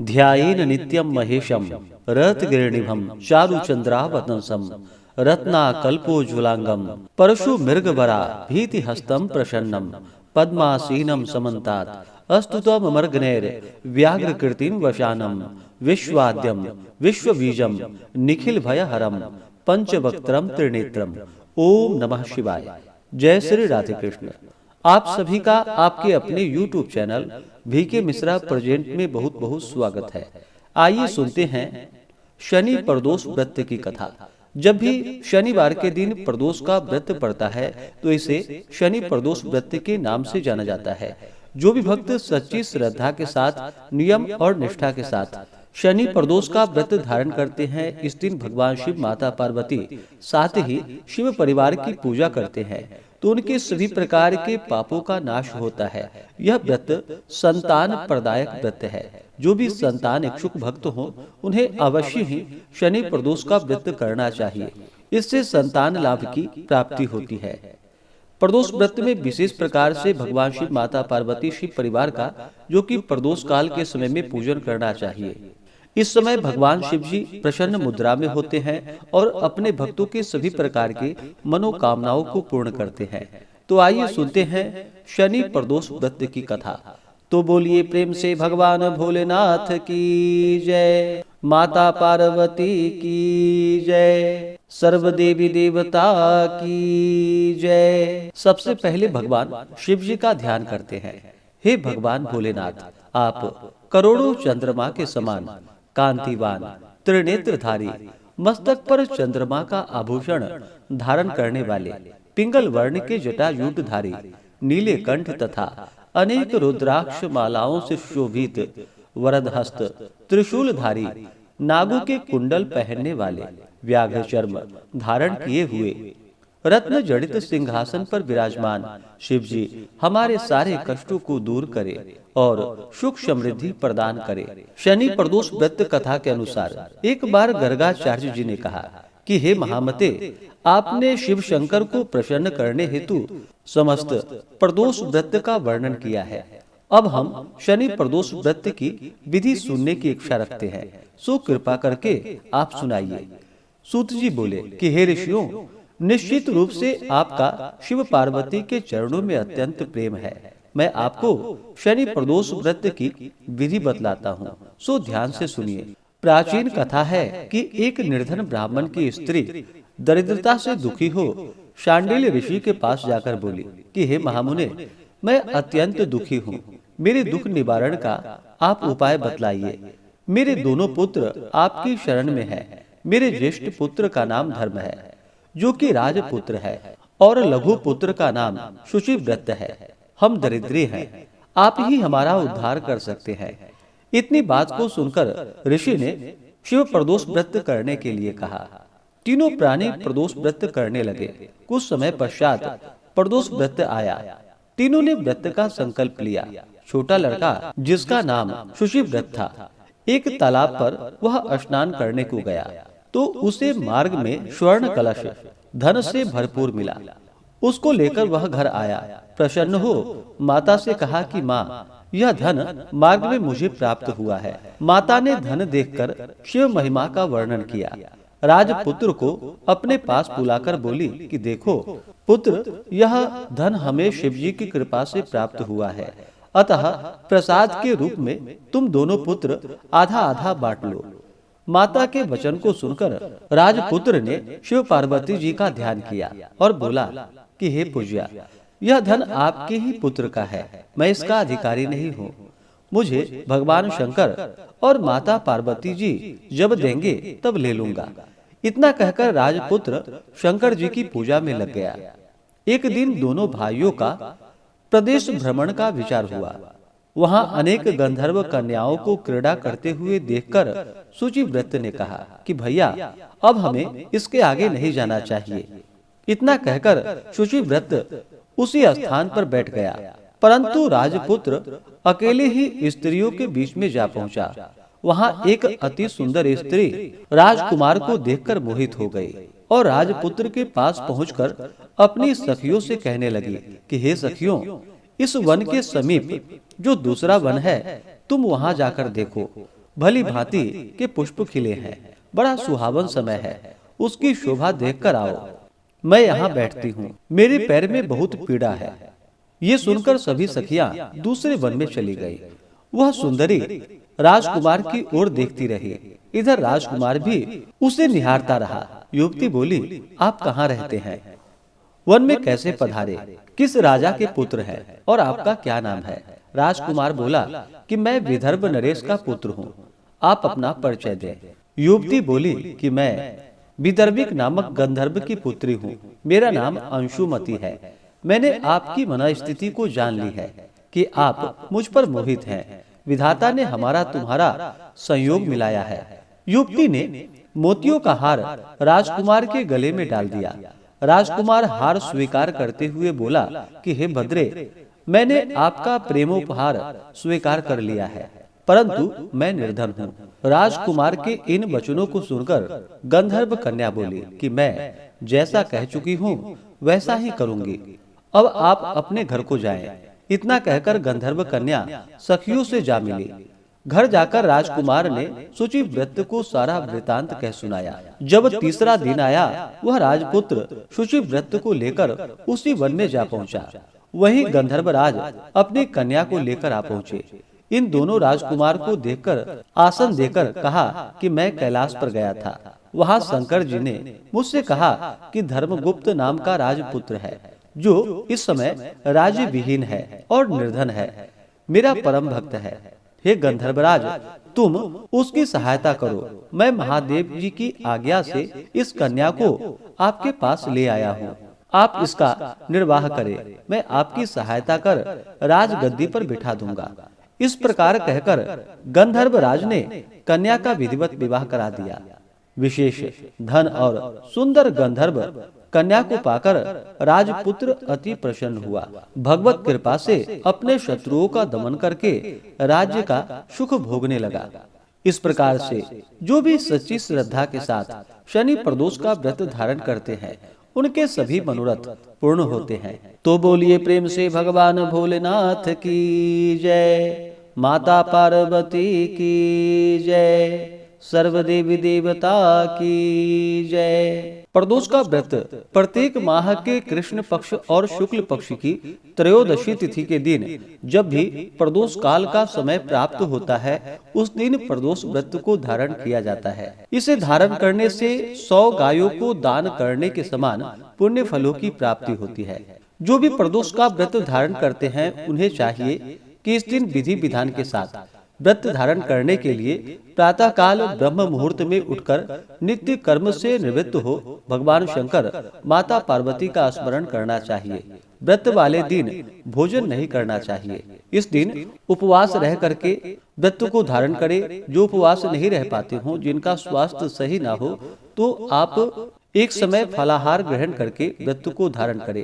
ध्यायेन नित्यं महेशं रत्गिरिनिभं चारुचन्द्रावतंसं रत्नाकल्पोज्ज्वलांगं परशु मृगवरा भीतिहस्तं प्रसन्नं पद्मासीनं समन्तात् अस्तुतमर्गनैर् व्याघ्रकृतिं वशानं विश्वाद्यं विश्वबीजं निखिल भयहरं पंचवक्त्रं त्रिनेत्रम। ओम नमः शिवाय। जय श्री राधे कृष्ण। आप सभी का आपके अपने YouTube channel VK Mishra present में बहुत बहुत स्वागत है। आइए सुनते हैं शनि प्रदोष व्रत की कथा। जब भी शनिवार के दिन प्रदोष का व्रत पड़ता है तो इसे शनि प्रदोष व्रत के नाम से जाना जाता है। जो भी भक्त सच्ची श्रद्धा के साथ नियम और निष्ठा के साथ शनि प्रदोष का व्रत धारण करते हैं, इस दिन भगवान शिव, माता पार्वती साथ ही शिव परिवार की पूजा करते हैं तो उनके सभी प्रकार के पापों का नाश होता है। यह व्रत संतान प्रदायक व्रत है। जो भी संतान इच्छुक भक्त हो उन्हें अवश्य ही शनि प्रदोष का व्रत करना चाहिए। इससे संतान लाभ की प्राप्ति होती है। प्रदोष व्रत में विशेष प्रकार से भगवान शिव, माता पार्वती, शिव परिवार का जो कि प्रदोष काल के समय में पूजन करना चाहिए। इस समय भगवान शिव जी प्रसन्न मुद्रा में होते हैं और अपने भक्तों के सभी प्रकार के मनोकामनाओं को पूर्ण करते हैं। तो आइए सुनते हैं शनि प्रदोष व्रत की कथा। तो बोलिए प्रेम से भगवान भोलेनाथ की जय, माता पार्वती की जय, सर्व देवी देवता की जय। सबसे पहले भगवान शिव जी का ध्यान करते हैं। हे भगवान भोलेनाथ, आप करोड़ों चंद्रमा के समान कांतिवान, त्रिनेत्रधारी, मस्तक पर चंद्रमा का आभूषण धारण करने वाले, पिंगल वर्ण के जटायूटधारी, नीले कंठ तथा अनेक रुद्राक्ष मालाओं से शोभित, वरदहस्त, त्रिशूलधारी, नागों के कुंडल पहनने वाले, व्याघ्र चर्म धारण किए हुए, रत्न जड़ित सिंहासन पर विराजमान शिव जी हमारे सारे कष्टों को दूर करे और सुख समृद्धि प्रदान करे। शनि प्रदोष व्रत कथा के अनुसार एक बार गर्गाचार्य जी ने कहा कि हे महामते, आपने शिव शंकर को प्रसन्न करने हेतु समस्त प्रदोष व्रत का वर्णन किया है। अब हम शनि प्रदोष व्रत की विधि सुनने की इच्छा रखते हैं, सो कृपा करके आप सुनाइए। सूत जी बोले कि हे ऋषियों, निश्चित रूप से आपका शिव पार्वती के चरणों में अत्यंत प्रेम है। मैं आपको शनि प्रदोष व्रत की विधि बतलाता हूँ, सो ध्यान से सुनिए। प्राचीन कथा है कि एक निर्धन ब्राह्मण की स्त्री दरिद्रता से दुखी हो शांडिल्य ऋषि के पास जाकर बोली कि हे महामुने, मैं अत्यंत दुखी हूँ, मेरे दुख निवारण का आप उपाय बतलाइए। मेरे दोनों पुत्र आपकी शरण में हैं। मेरे ज्येष्ठ पुत्र का नाम धर्म है जो कि राजपुत्र है और लघु पुत्र का नाम शुचिव्रत है। हम दरिद्री हैं, आप ही हमारा उद्धार कर सकते हैं। इतनी बात को सुनकर ऋषि ने शिव प्रदोष व्रत करने के लिए कहा। तीनों प्राणी प्रदोष व्रत करने लगे। कुछ समय पश्चात प्रदोष व्रत आया। तीनों ने व्रत का संकल्प लिया। छोटा लड़का, जिसका नाम शुचिव्रत था, एक तालाब पर वह स्नान करने को गया तो उसे मार्ग में स्वर्ण कलश धन से भरपूर मिला। उसको लेकर वह घर आया। प्रसन्न हो माता से कहा कि माँ, यह धन मार्ग में मुझे प्राप्त हुआ है। माता ने धन देखकर शिव महिमा का वर्णन किया। राजपुत्र को अपने पास बुलाकर बोली कि देखो पुत्र, यह धन हमें शिव जी की कृपा से प्राप्त हुआ है, अतः प्रसाद के रूप में तुम दोनों पुत्र आधा आधा बांट लो। माता के वचन को सुनकर राजपुत्र ने शिव पार्वती जी का ध्यान किया और बोला कि हे पूज्या, यह धन आपके ही पुत्र का है, मैं इसका अधिकारी नहीं हूँ। मुझे भगवान शंकर और माता पार्वती जी जब देंगे तब ले लूंगा। इतना कहकर राजपुत्र शंकर जी की पूजा में लग गया। एक दिन दोनों भाइयों का प्रदेश भ्रमण का विचार हुआ। वहां अनेक गंधर्व कन्याओं को क्रीड़ा करते हुए देखकर शुचिव्रत ने कहा कि भैया, अब हमें इसके आगे नहीं जाना चाहिए। इतना कहकर शुचिव्रत उसी स्थान पर बैठ गया, परंतु राजपुत्र अकेले ही स्त्रियों के बीच में जा पहुंचा। वहां एक अति सुंदर स्त्री राजकुमार को देखकर मोहित हो गई और राजपुत्र के पास पहुंचकर अपनी सखियों से कहने लगी कि हे सखियों, इस वन के समीप जो दूसरा वन है, तुम वहां जाकर देखो। भली भांति के पुष्प खिले हैं, बड़ा सुहावन समय है, उसकी शोभा देखकर आओ। मैं यहाँ बैठती हूँ, मेरे पैर में बहुत पीड़ा है। ये सुनकर सभी सखियां दूसरे वन में चली गई। वह सुंदरी राजकुमार की ओर देखती रही। इधर राजकुमार भी उसे निहारता रहा। युवती बोली, आप कहाँ रहते हैं? वन में कैसे पधारे? किस राजा के पुत्र हैं और आपका क्या नाम है? राजकुमार बोला कि मैं विदर्भ नरेश का पुत्र हूँ, आप अपना परिचय दें। युवती बोली कि मैं विदर्भिक नामक गंधर्व की पुत्री हूँ, मेरा नाम अंशुमति है। मैंने आपकी मनस्थिति को जान ली है कि आप मुझ पर मोहित हैं। विधाता ने हमारा तुम्हारा संयोग मिलाया है। युवती ने मोतियों का हार राजकुमार के गले में डाल दिया। राजकुमार हार स्वीकार करते हुए बोला कि हे भद्रे, मैंने आपका प्रेमोपहार स्वीकार कर लिया है, परंतु मैं निर्धन हूँ। राजकुमार के इन वचनों को सुनकर गंधर्व कन्या बोली कि मैं जैसा कह चुकी हूँ वैसा ही करूंगी, अब आप अपने घर को जाएं। इतना कहकर गंधर्व कन्या सखियों से जा मिली। घर जाकर राजकुमार ने शुचिव्रत को सारा वृतांत कह सुनाया। जब तीसरा दिन आया, वह राजपुत्र शुचिव्रत को लेकर उसी वन में जा पहुंचा। वहीं गंधर्वराज अपनी कन्या को लेकर आ पहुंचे। इन दोनों राजकुमार को देखकर आसन देकर कहा कि मैं कैलाश पर गया था। वहां शंकर जी ने मुझसे कहा कि धर्मगुप्त नाम का राजपुत्र है, जो इस समय राज्य विहीन है और निर्धन है, मेरा परम भक्त है। हे गंधर्वराज, तुम उसकी सहायता करो। मैं महादेव जी की आज्ञा से इस कन्या को आपके पास ले आया हूँ। आप इसका निर्वाह करें, मैं आपकी सहायता कर राजगद्दी पर बिठा दूंगा। इस प्रकार कहकर गंधर्वराज ने कन्या का विधिवत विवाह करा दिया। विशेष धन और सुंदर गंधर्व कन्या को पाकर राजपुत्र अति प्रसन्न हुआ। भगवत कृपा से अपने शत्रुओं का दमन करके राज्य का सुख भोगने लगा। इस प्रकार से जो भी सच्ची श्रद्धा के साथ शनि प्रदोष का व्रत धारण करते हैं, उनके सभी मनोरथ पूर्ण होते हैं। तो बोलिए प्रेम से भगवान भोलेनाथ की जय, माता पार्वती की जय, सर्वदेवी देवता की जय। प्रदोष का व्रत प्रत्येक माह के कृष्ण पक्ष और शुक्ल पक्ष की त्रयोदशी तिथि के दिन, जब भी प्रदोष काल का समय प्राप्त होता है, उस दिन प्रदोष व्रत को धारण किया जाता है। इसे धारण करने से 100 गायों को दान करने के समान पुण्य फलों की प्राप्ति होती है। जो भी प्रदोष का व्रत धारण करते हैं, उन्हें चाहिए कि इस दिन विधि विधान के साथ व्रत धारण करने के लिए प्रातः काल ब्रह्म मुहूर्त में उठकर नित्य कर्म से निवृत्त हो भगवान शंकर, माता पार्वती का स्मरण करना चाहिए। व्रत वाले दिन भोजन नहीं करना चाहिए। इस दिन उपवास रह करके व्रत को धारण करें। जो उपवास नहीं रह पाते हों, जिनका स्वास्थ्य सही ना हो, तो आप एक समय फलाहार ग्रहण करके व्रत को धारण करें।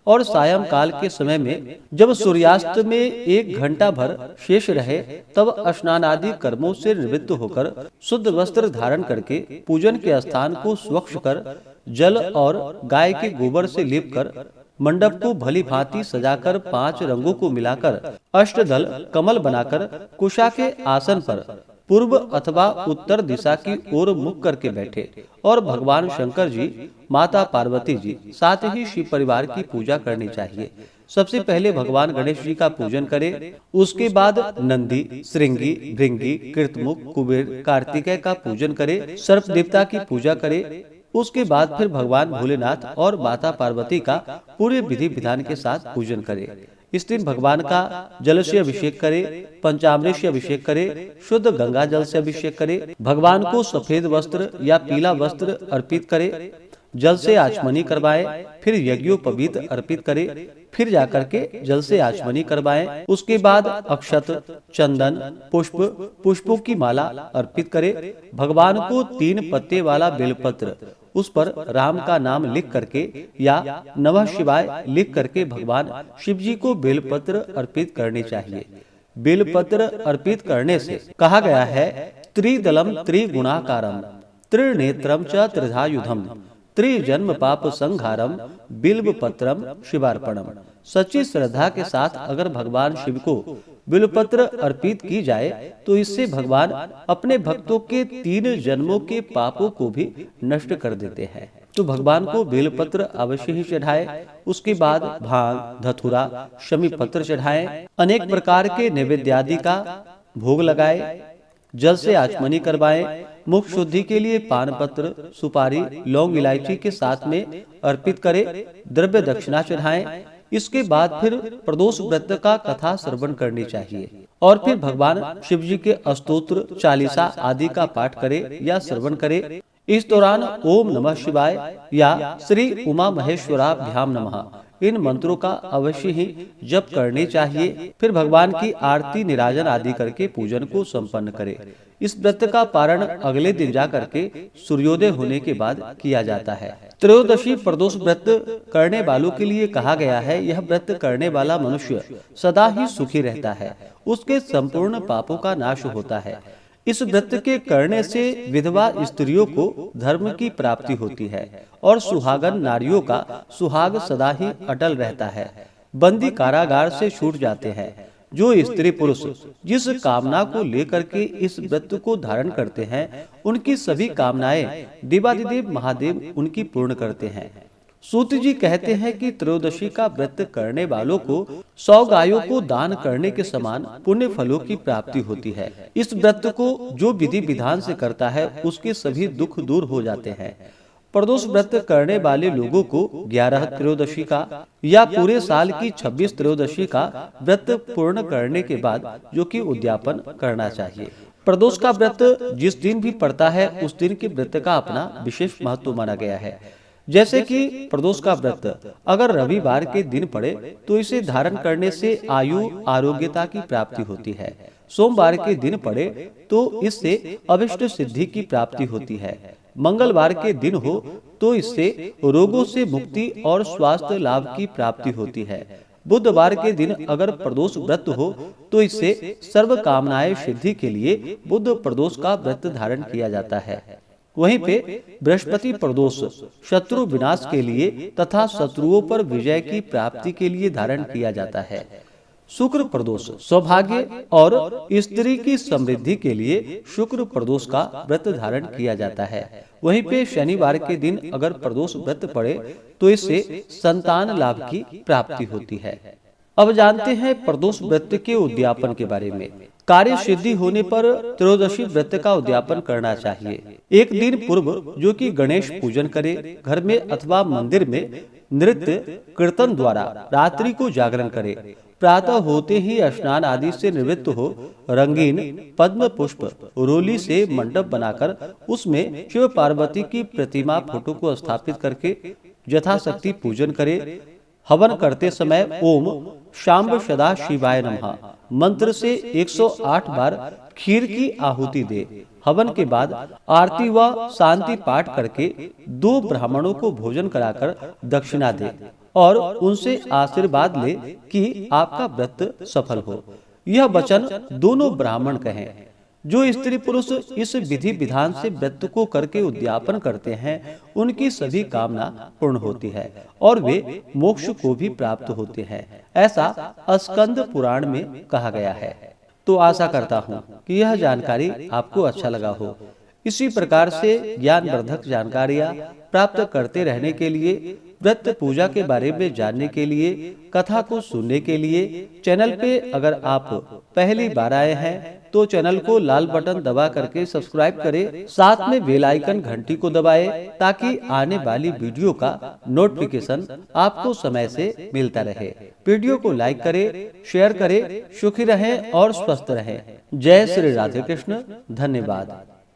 और सायं काल के समय में जब सूर्यास्त में 1 घंटा भर शेष रहे, तब स्नान आदि कर्मों से निवृत्त होकर शुद्ध वस्त्र धारण करके पूजन के स्थान को स्वच्छ कर जल और गाय के गोबर से लेप कर मंडप को भली भांति सजाकर 5 रंगों को मिलाकर अष्टदल कमल बनाकर कुशा के आसन पर पूर्व अथवा उत्तर दिशा की ओर मुख करके बैठे और भगवान शंकर जी, माता पार्वती जी, साथ ही शिव परिवार की पूजा करनी चाहिए। सबसे पहले भगवान गणेश जी का पूजन करें, उसके बाद नंदी, श्रृंगी, भृंगी, कृतमुख, कुबेर, कार्तिकेय का पूजन करें, सर्प देवता की पूजा करें। उसके बाद फिर भगवान भोलेनाथ और माता पार्वती का पूरे विधि विधान के साथ पूजन करें। इस दिन भगवान का जल से अभिषेक करे, पंचामृत से अभिषेक करे, शुद्ध गंगा जल से अभिषेक करे, भगवान को सफेद वस्त्र या पीला वस्त्र अर्पित करे, जल से आचमनी करवाए, फिर यज्ञोपवीत अर्पित करे, फिर जाकर के जल से आचमनी करवाएं। उसके बाद अक्षत, चंदन, पुष्पों की माला अर्पित करे। भगवान को 3 पत्ते वाला बेलपत्र, उस पर राम का नाम लिख करके या नमः शिवाय लिख करके भगवान शिव जी को बेलपत्र अर्पित करनी चाहिए। बेलपत्र अर्पित करने से कहा गया है, त्रिदलम त्रिगुणाकारम त्रिनेत्रम च त्रिधायुधम त्रिजन्म पाप संहारम बिल्व पत्रम शिवार्पणम। सच्ची श्रद्धा के साथ अगर भगवान शिव को बिल्वपत्र अर्पित की जाए तो इससे भगवान अपने भक्तों के 3 जन्मों के पापों को भी नष्ट कर देते हैं। तो भगवान को बेलपत्र अवश्य ही चढ़ाएं। उसके बाद भांग, धतूरा, शमी पत्र चढ़ाएं। अनेक प्रकार के नैवेद्यादि का भोग लगाएं। जल से आचमनी करवाएं। मुख शुद्धि के लिए पान पत्र, सुपारी, लौंग, इलायची के साथ में अर्पित करें। द्रव्य दक्षिणा चढ़ाएं। इसके बाद फिर प्रदोष व्रत का कथा श्रवण करनी चाहिए और फिर भगवान शिव जी के अस्तोत्र, चालीसा आदि का पाठ करे या श्रवण करे। इस दौरान ओम नमः शिवाय या श्री उमा महेश्वराभ्याम नमः इन मंत्रों का अवश्य ही जप करनी चाहिए। फिर भगवान की आरती, निराजन आदि करके पूजन को संपन्न करे। इस व्रत का पारण अगले दिन जा करके सूर्योदय होने के बाद किया जाता है। त्रयोदशी प्रदोष व्रत करने वालों के लिए कहा गया है, यह व्रत करने वाला मनुष्य सदा ही सुखी रहता है, उसके संपूर्ण पापों का नाश होता है। इस व्रत के करने से विधवा स्त्रियों को धर्म की प्राप्ति होती है और सुहागन नारियों का सुहाग सदा ही अटल रहता है। बंदी कारागार से छूट जाते हैं। जो स्त्री पुरुष जिस कामना को लेकर के इस व्रत को धारण करते हैं, उनकी सभी कामनाएं देवादिदेव महादेव उनकी पूर्ण करते हैं। सूत जी कहते हैं कि त्रयोदशी का व्रत करने वालों को 100 गायों को दान करने के समान पुण्य फलों की प्राप्ति होती है। इस व्रत को जो विधि विधान से करता है उसके सभी दुख दूर हो जाते हैं। प्रदोष व्रत करने वाले लोगों को 11 त्रयोदशी का या पूरे साल की 26 त्रयोदशी का व्रत पूर्ण करने के बाद जो कि उद्यापन करना चाहिए। प्रदोष का व्रत जिस दिन भी पड़ता है उस दिन के व्रत का अपना विशेष महत्व माना गया है। जैसे कि प्रदोष का व्रत अगर रविवार के दिन पड़े तो इसे धारण करने से आयु आरोग्यता की प्राप्ति होती है। सोमवार के दिन पड़े तो इससे अभिष्ट सिद्धि की प्राप्ति होती है। मंगलवार के दिन हो तो इससे रोगों से मुक्ति और स्वास्थ्य लाभ की प्राप्ति होती है। बुधवार के दिन अगर प्रदोष व्रत हो तो इससे सर्व कामनाएं सिद्धि के लिए बुध प्रदोष का व्रत धारण किया जाता है। वहीं पे बृहस्पति प्रदोष शत्रु विनाश के लिए तथा शत्रुओं पर विजय की प्राप्ति के लिए धारण किया जाता है। शुक्र प्रदोष सौभाग्य और स्त्री की समृद्धि के लिए शुक्र प्रदोष का व्रत धारण किया जाता है। वहीं पे शनिवार के दिन अगर प्रदोष व्रत पड़े तो इससे संतान लाभ की प्राप्ति होती है। अब जानते हैं प्रदोष व्रत के उद्यापन के बारे में। कार्य सिद्धि होने पर त्रयोदशी व्रत का उद्यापन करना चाहिए। एक दिन पूर्व जो कि गणेश पूजन करे, घर में अथवा मंदिर में नृत्य कीर्तन द्वारा रात्रि को जागरण करे। प्रातः होते ही स्नान आदि से निवृत्त हो रंगीन पद्म पुष्प रोली से मंडप बनाकर उसमें शिव पार्वती की प्रतिमा फोटो को स्थापित करके यथाशक्ति पूजन करे। हवन करते समय ओम शाम्ब सदा शिवाय नमः मंत्र से 108 बार खीर की आहुति दे। हवन के बाद आरती व शांति पाठ करके 2 ब्राह्मणों को भोजन कराकर दक्षिणा दे और उनसे आशीर्वाद ले कि आपका व्रत सफल हो। यह वचन दोनों ब्राह्मण कहें। जो स्त्री पुरुष इस विधि विधान से व्रत को करके उद्यापन करते हैं उनकी सभी कामना पूर्ण होती है और वे मोक्ष को भी प्राप्त होते हैं, ऐसा स्कंद पुराण में कहा गया है। तो आशा करता हूँ कि यह जानकारी आपको अच्छा लगा हो। इसी प्रकार से ज्ञानवर्धक जानकारियाँ प्राप्त करते रहने के लिए, व्रत पूजा के बारे में जानने के लिए, कथा को सुनने के लिए चैनल पे अगर आप पहली बार आए हैं तो चैनल को लाल बटन दबा करके सब्सक्राइब करें। साथ में बेल आइकन घंटी को दबाएं ताकि आने वाली वीडियो का नोटिफिकेशन आपको समय से मिलता रहे। वीडियो को लाइक करें, शेयर करें। सुखी रहें और स्वस्थ रहें। जय श्री राधे कृष्ण। धन्यवाद।